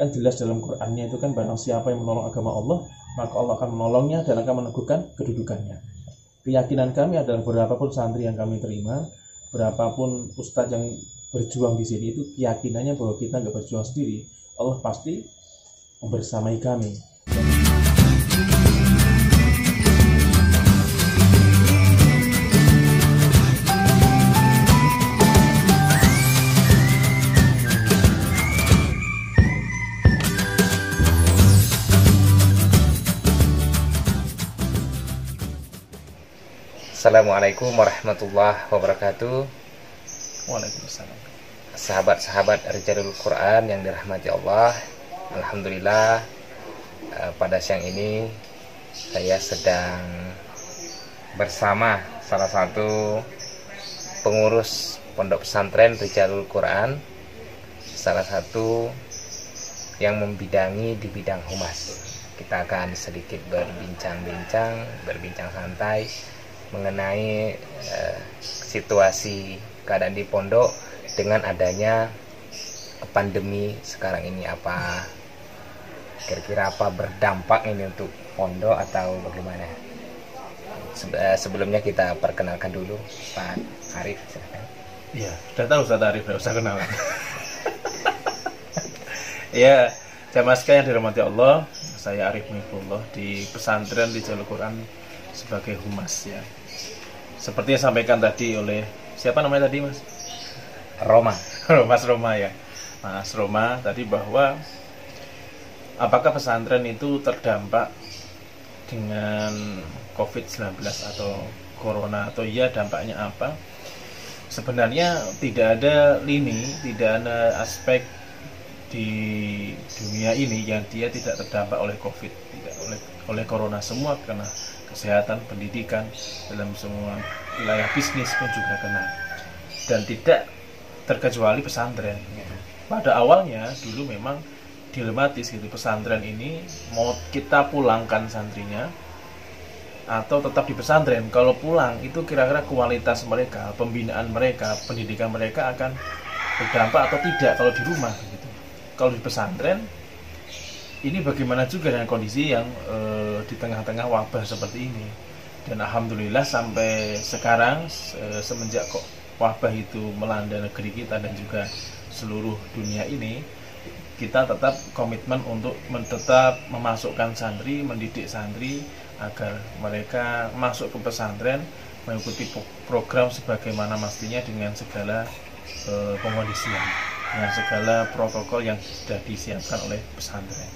Kan jelas dalam Qur'annya itu kan barang siapa yang menolong agama Allah, maka Allah akan menolongnya dan akan meneguhkan kedudukannya. Keyakinan kami adalah berapapun santri yang kami terima, berapapun ustadz yang berjuang di sini, itu keyakinannya bahwa kita nggak berjuang sendiri. Allah pasti membersamai kami. Assalamualaikum warahmatullahi wabarakatuh. Waalaikumsalam. Sahabat-sahabat Rijalul Quran yang dirahmati Allah, alhamdulillah pada siang ini saya sedang bersama salah satu pengurus pondok pesantren Rijalul Quran, salah satu yang membidangi di bidang humas. Kita akan sedikit berbincang santai mengenai situasi keadaan di pondok dengan adanya pandemi sekarang ini. Apa kira-kira apa berdampak ini untuk pondok atau bagaimana? Sebelumnya kita perkenalkan dulu Pak Arif, silakan. Iya, sudah tahu Ustaz Arif, tidak usah kenalan. Ya, jamaah sekalian yang dirahmati Allah, saya Arif Mifullah di pesantren Rijalul Quran sebagai humas ya. Seperti yang sampaikan tadi oleh siapa namanya tadi Mas? Roma. Mas Roma ya. Mas Roma tadi bahwa apakah pesantren itu terdampak dengan COVID-19 atau Corona atau iya dampaknya apa? Sebenarnya tidak ada lini, tidak ada aspek di dunia ini yang dia tidak terdampak oleh COVID, tidak oleh Corona. Semua kena, kesehatan, pendidikan, dalam semua wilayah bisnis pun juga kena, dan tidak terkecuali pesantren gitu. Pada awalnya dulu memang dilematis gitu, pesantren ini mau kita pulangkan santrinya atau tetap di pesantren. Kalau pulang itu kira-kira kualitas mereka, pembinaan mereka, pendidikan mereka akan berdampak atau tidak kalau di rumah gitu. Kalau di pesantren ini bagaimana juga dengan kondisi yang di tengah-tengah wabah seperti ini. Dan alhamdulillah sampai sekarang semenjak wabah itu melanda negeri kita dan juga seluruh dunia ini, kita tetap komitmen untuk tetap memasukkan santri, mendidik santri agar mereka masuk ke pesantren, mengikuti program sebagaimana mestinya dengan segala pengondisian, dengan segala protokol yang sudah disiapkan oleh pesantren.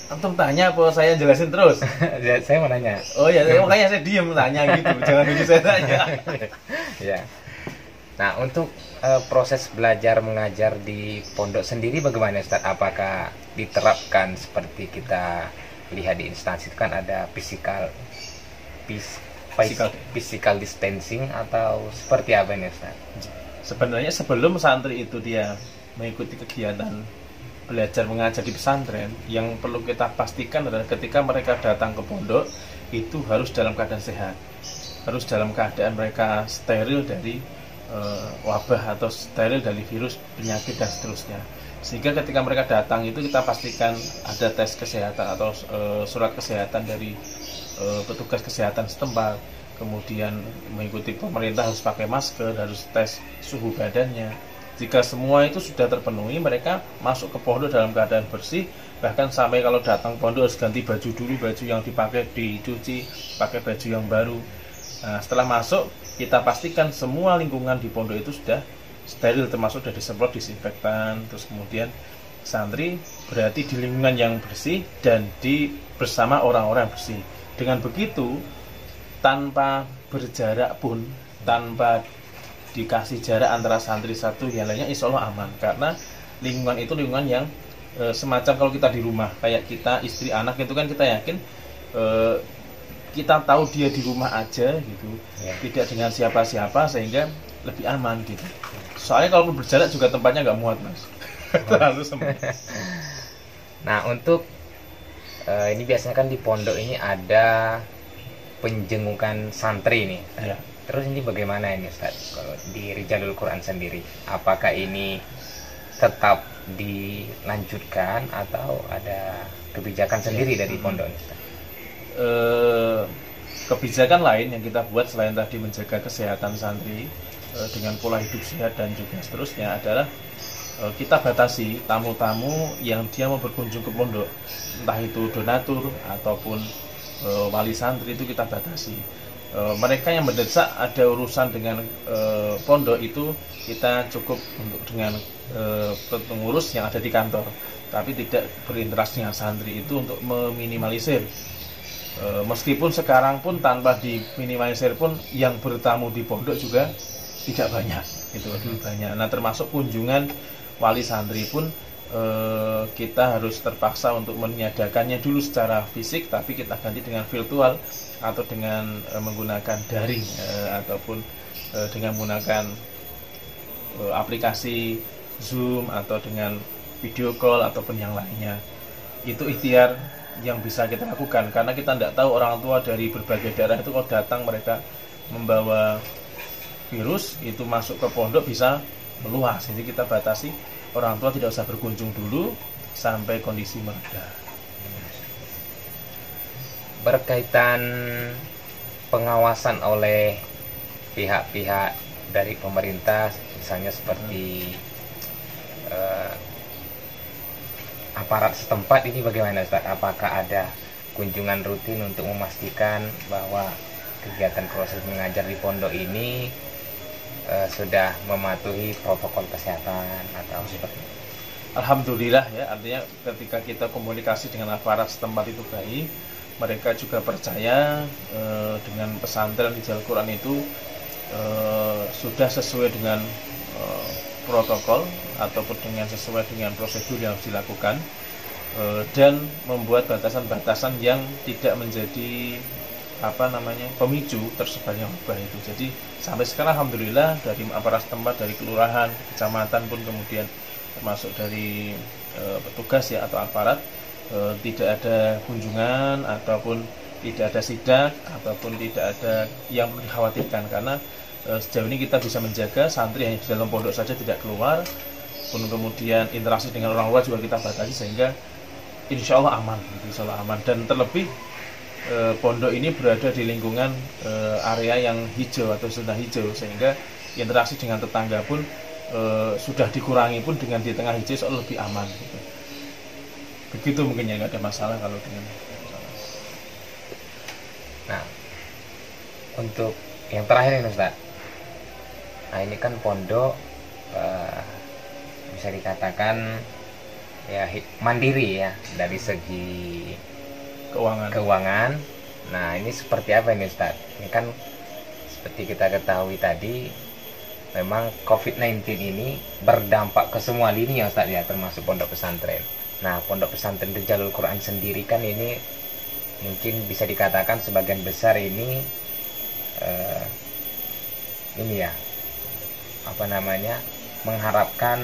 Antum tanya apa saya jelasin terus? Saya mau nanya. Oh ya, makanya saya diam tanya gitu, jangan nunggu saya tanya. Ya. Nah, untuk proses belajar mengajar di pondok sendiri bagaimana Ustaz? Apakah diterapkan seperti kita lihat di instansi itu kan ada physical distancing atau seperti apa ini Ustaz? Sebenarnya sebelum santri itu dia mengikuti kegiatan belajar mengajar di pesantren, yang perlu kita pastikan adalah ketika mereka datang ke pondok itu harus dalam keadaan sehat, harus dalam keadaan mereka steril dari wabah atau steril dari virus, penyakit dan seterusnya. Sehingga ketika mereka datang itu kita pastikan ada tes kesehatan atau surat kesehatan dari petugas kesehatan setempat. Kemudian mengikuti pemerintah harus pakai masker, harus tes suhu badannya. Jika semua itu sudah terpenuhi, mereka masuk ke pondok dalam keadaan bersih. Bahkan sampai kalau datang pondok harus ganti baju dulu, baju yang dipakai dicuci, pakai baju yang baru. Nah, setelah masuk kita pastikan semua lingkungan di pondok itu sudah steril, termasuk sudah disemprot disinfektan. Terus kemudian santri berarti di lingkungan yang bersih dan bersama orang-orang bersih. Dengan begitu, tanpa berjarak pun, tanpa dikasih jarak antara santri satu yang lainnya, insya Allah aman. Karena lingkungan itu lingkungan yang semacam kalau kita di rumah, kayak kita istri anak itu kan kita yakin kita tahu dia di rumah aja gitu ya, tidak dengan siapa-siapa, sehingga lebih aman gitu. Soalnya kalau berjarak juga tempatnya nggak muat Mas. Terlalu sempit. Nah, untuk ini biasanya kan di pondok ini ada penjengukan santri nih. Ya. Terus ini bagaimana ini Ustaz? Kalau di Rijalul Quran sendiri, apakah ini tetap dilanjutkan atau ada kebijakan sendiri dari pondok ini, Ustaz? Kebijakan lain yang kita buat selain tadi menjaga kesehatan santri dengan pola hidup sehat dan juga seterusnya adalah kita batasi tamu-tamu yang dia mau berkunjung ke pondok, entah itu donatur ataupun wali santri, itu kita batasi. Mereka yang mendesak ada urusan dengan pondok itu kita cukup untuk dengan pengurus yang ada di kantor, tapi tidak berinteraksi dengan santri, itu untuk meminimalisir. Meskipun sekarang pun tanpa diminimalisir pun yang bertamu di pondok juga tidak banyak, itu lebih banyak. Nah, termasuk kunjungan wali santri pun kita harus terpaksa untuk meniadakannya dulu secara fisik, tapi kita ganti dengan virtual atau dengan menggunakan daring ataupun dengan menggunakan aplikasi Zoom atau dengan video call ataupun yang lainnya. Itu ikhtiar yang bisa kita lakukan karena kita tidak tahu orang tua dari berbagai daerah itu kalau datang mereka membawa virus itu masuk ke pondok bisa meluas. Jadi kita batasi, orang tua tidak usah berkunjung dulu sampai kondisi mereda. Berkaitan pengawasan oleh pihak-pihak dari pemerintah, misalnya seperti aparat setempat, ini bagaimana Ustaz? Apakah ada kunjungan rutin untuk memastikan bahwa kegiatan proses mengajar di pondok ini sudah mematuhi protokol kesehatan atau seperti itu? Alhamdulillah ya, artinya ketika kita komunikasi dengan aparat setempat itu baik, mereka juga percaya dengan pesantren Rijalul Quran itu sudah sesuai dengan protokol ataupun dengan sesuai dengan prosedur yang harus dilakukan, dan membuat batasan-batasan yang tidak menjadi pemicu tersebarnya wabah itu. Jadi sampai sekarang alhamdulillah dari aparat setempat, dari kelurahan, kecamatan pun kemudian termasuk dari petugas ya atau aparat, tidak ada kunjungan ataupun tidak ada sidak ataupun tidak ada yang perlu dikhawatirkan, karena sejauh ini kita bisa menjaga santri hanya di dalam pondok saja, tidak keluar pun, kemudian interaksi dengan orang luar juga kita batasi sehingga insya Allah aman, dan terlebih pondok ini berada di lingkungan area yang hijau atau zona hijau, sehingga interaksi dengan tetangga pun sudah dikurangi pun dengan di tengah hijau soal lebih aman gitu. Begitu mungkin ya, nggak ada masalah kalau dengan. Nah, untuk yang terakhir ini Ustaz, nah ini kan pondok bisa dikatakan ya mandiri ya dari segi keuangan. Nah, ini seperti apa ini Ustaz? Ini kan seperti kita ketahui tadi, memang COVID-19 ini berdampak ke semua lini ya Ustaz ya, termasuk pondok pesantren. Nah, pondok pesantren Rijalul Quran sendiri kan ini mungkin bisa dikatakan sebagian besar ini ya mengharapkan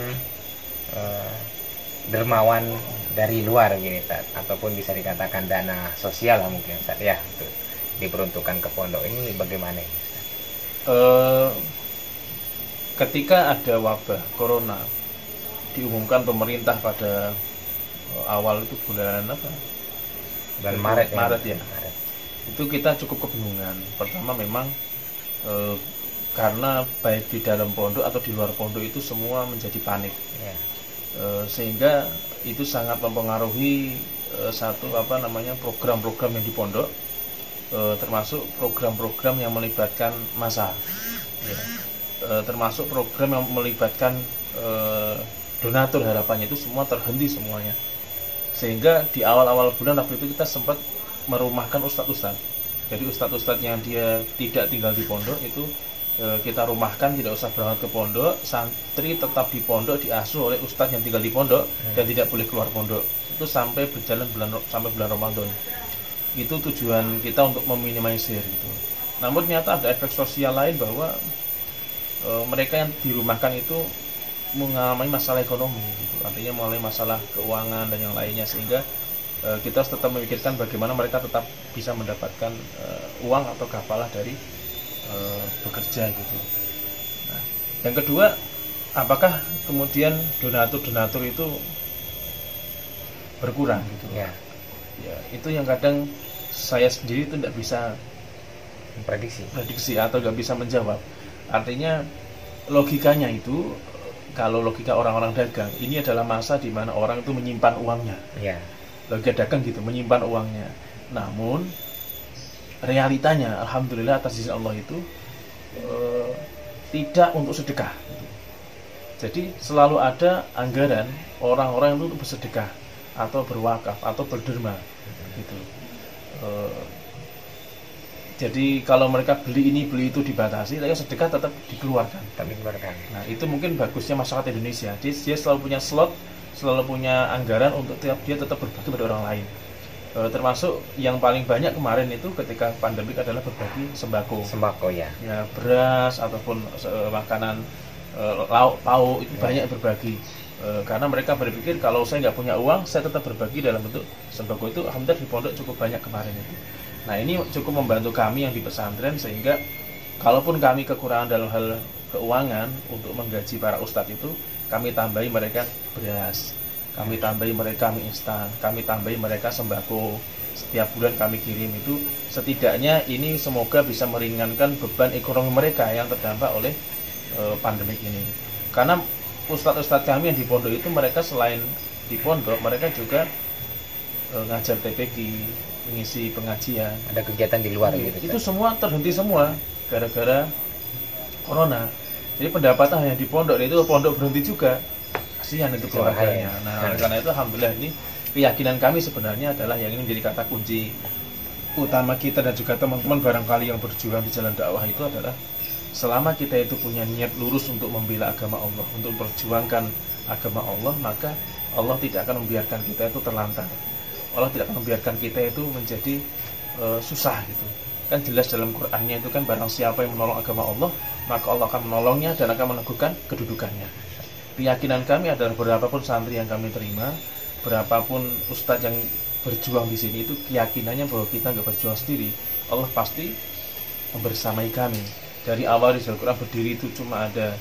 dermawan dari luar gini Ustaz, ataupun bisa dikatakan dana sosial lah mungkin Ustaz ya, untuk diperuntukkan ke pondok ini. Bagaimana ini Ustaz? Ketika ada wabah corona diumumkan pemerintah pada awal itu bulan Maret ya. Itu kita cukup kebingungan. Pertama memang karena baik di dalam pondok atau di luar pondok itu semua menjadi panik ya. Sehingga itu sangat mempengaruhi program-program yang di pondok, termasuk program-program yang melibatkan massa ya. Termasuk program yang melibatkan donatur, harapannya itu semua terhenti semuanya. Sehingga di awal-awal bulan waktu itu kita sempat merumahkan ustadz-ustadz. Jadi ustadz-ustadz yang dia tidak tinggal di pondok itu kita rumahkan, tidak usah berangkat ke pondok, santri tetap di pondok, diasuh oleh ustadz yang tinggal di pondok dan tidak boleh keluar pondok. Itu sampai berjalan sampai bulan Ramadan. Itu tujuan kita untuk meminimalisir gitu. Namun ternyata ada efek sosial lain bahwa mereka yang dirumahkan itu mengalami masalah ekonomi gitu. Artinya mengalami masalah keuangan dan yang lainnya, sehingga kita harus tetap memikirkan bagaimana mereka tetap bisa mendapatkan uang atau kafalah dari bekerja gitu. Nah, yang kedua, apakah kemudian donatur itu berkurang gitu? Ya. Ya, itu yang kadang saya sendiri itu tidak bisa prediksi atau nggak bisa menjawab. Artinya logikanya itu, kalau logika orang-orang dagang, ini adalah masa di mana orang itu menyimpan uangnya. Ya. Logika dagang gitu, menyimpan uangnya. Namun realitanya, alhamdulillah atas izin Allah itu tidak untuk sedekah. Jadi selalu ada anggaran orang-orang itu untuk bersedekah atau berwakaf atau berderma gitu. Jadi kalau mereka beli ini beli itu dibatasi, tapi sedekah tetap dikeluarkan. Nah, itu mungkin bagusnya masyarakat Indonesia. Dia selalu punya slot, selalu punya anggaran untuk dia tetap berbagi pada orang lain. Termasuk yang paling banyak kemarin itu ketika pandemik adalah berbagi sembako ya, beras ataupun makanan lauk pauk itu banyak berbagi. Karena mereka berpikir kalau saya nggak punya uang, saya tetap berbagi dalam bentuk sembako. Itu alhamdulillah di pondok cukup banyak kemarin itu. Nah, ini cukup membantu kami yang di pesantren, sehingga kalaupun kami kekurangan dalam hal keuangan untuk menggaji para ustadz itu, kami tambahi mereka beras, kami tambahi mereka mie instan, kami tambahi mereka sembako. Setiap bulan kami kirim itu, setidaknya ini semoga bisa meringankan beban ekonomi mereka yang terdampak oleh pandemik ini. Karena ustadz-ustadz kami yang di pondok itu, mereka selain di pondok, mereka juga ngajar TPQ, mengisi pengajian, ada kegiatan di luar gitu. Itu semua terhenti semua gara-gara corona. Jadi pendapatan hanya di pondok, itu pondok berhenti juga. Kasihan itu keluarganya. Nah, karena itu alhamdulillah, ini keyakinan kami sebenarnya adalah yang ini menjadi kata kunci utama kita dan juga teman-teman barangkali yang berjuang di jalan dakwah itu adalah, selama kita itu punya niat lurus untuk membela agama Allah, untuk memperjuangkan agama Allah, maka Allah tidak akan membiarkan kita itu terlantar. Allah tidak akan membiarkan kita itu menjadi susah gitu. Kan jelas dalam Qur'annya itu kan, barang siapa yang menolong agama Allah, maka Allah akan menolongnya dan akan meneguhkan kedudukannya. Keyakinan kami adalah berapapun santri yang kami terima, berapapun ustadz yang berjuang di sini, itu keyakinannya bahwa kita nggak berjuang sendiri. Allah pasti membersamai kami. Dari awal di Al-Quran berdiri itu cuma ada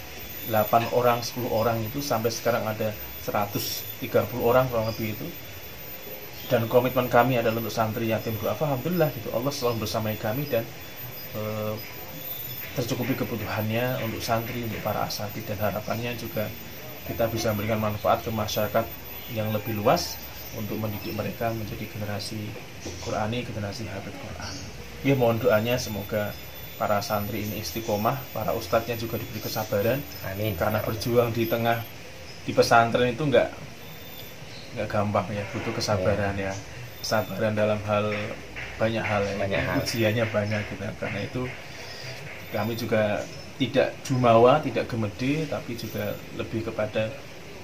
8 orang, 10 orang itu, sampai sekarang ada 130 orang kurang lebih itu. Dan komitmen kami adalah untuk santri yatim duafa, alhamdulillah gitu. Allah selalu bersamai kami dan tercukupi kebutuhannya untuk santri, untuk para asatidz, dan harapannya juga kita bisa memberikan manfaat ke masyarakat yang lebih luas untuk mendidik mereka menjadi generasi Qurani, generasi hafid Quran. Ya, mohon doanya semoga para santri ini istiqomah, para ustadznya juga diberi kesabaran. Amin. Karena berjuang di tengah di pesantren itu nggak gampang ya, butuh kesabaran ya, kesabaran dalam hal banyak hal ya, ujiannya banyak gitu. Karena itu kami juga tidak jumawa, tidak gemede, tapi juga lebih kepada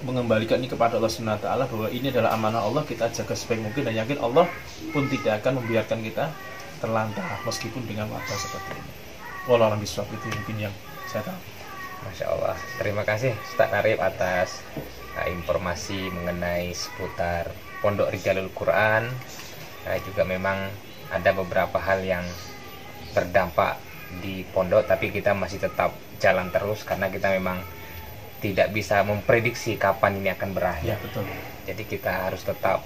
mengembalikan ini kepada Allah Subhanahu wa taala, bahwa ini adalah amanah Allah, kita jaga sebaik mungkin, dan yakin Allah pun tidak akan membiarkan kita terlantar meskipun dengan wabah seperti ini. Wallahu a'lam bishawab, itu mungkin yang saya tahu. Masya Allah, terima kasih Ustaz Arif atas informasi mengenai seputar Pondok Rijalul Quran. Juga memang ada beberapa hal yang terdampak di pondok, tapi kita masih tetap jalan terus karena kita memang tidak bisa memprediksi kapan ini akan berakhir. Ya, betul. Jadi kita harus tetap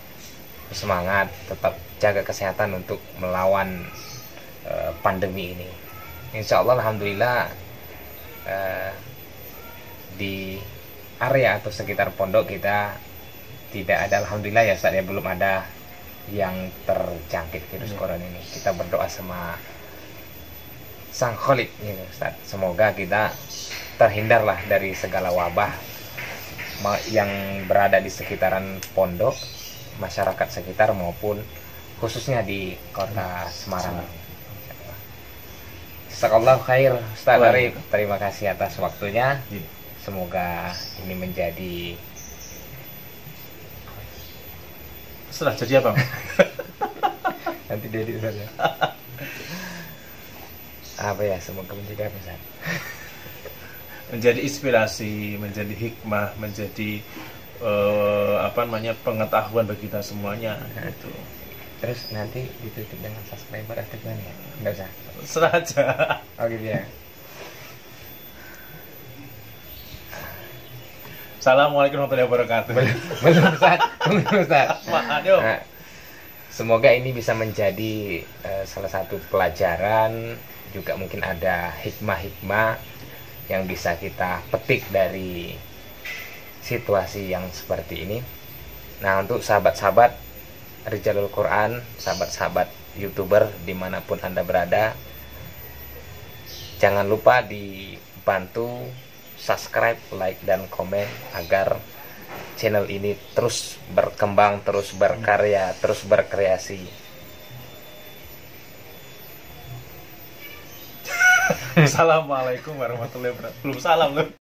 semangat, tetap jaga kesehatan untuk melawan pandemi ini. Insya Allah, alhamdulillah, di area atau sekitar pondok kita tidak ada, alhamdulillah ya Ustaz, ya, belum ada yang terjangkit virus corona ini. Kita berdoa sama Sang Khalid ya Ustaz, semoga kita terhindarlah dari segala wabah yang berada di sekitaran pondok, masyarakat sekitar maupun khususnya di kota Semarang. Jazakallahu khair Ustaz Arif, terima kasih atas waktunya. Semoga ini menjadi setelah jadi apa? Nanti jadi saja. Apa ya, semoga menjadi apa Ustaz? Menjadi inspirasi, menjadi hikmah, menjadi pengetahuan bagi kita semuanya. Itu Terus nanti ditutup dengan subscriber atau gimana ya? Enggak usah. Sengaja. Oh gitu ya. Assalamualaikum warahmatullahi wabarakatuh. Belum Ustaz. Belum Ustaz. Aduh. Nah, semoga ini bisa menjadi salah satu pelajaran, juga mungkin ada hikmah-hikmah yang bisa kita petik dari situasi yang seperti ini. Nah, untuk sahabat-sahabat Rijalul Quran, sahabat-sahabat YouTuber dimanapun Anda berada, jangan lupa dibantu subscribe, like, dan komen agar channel ini terus berkembang, terus berkarya, terus berkreasi. Assalamualaikum warahmatullahi wabarakatuh. Belum salam loh.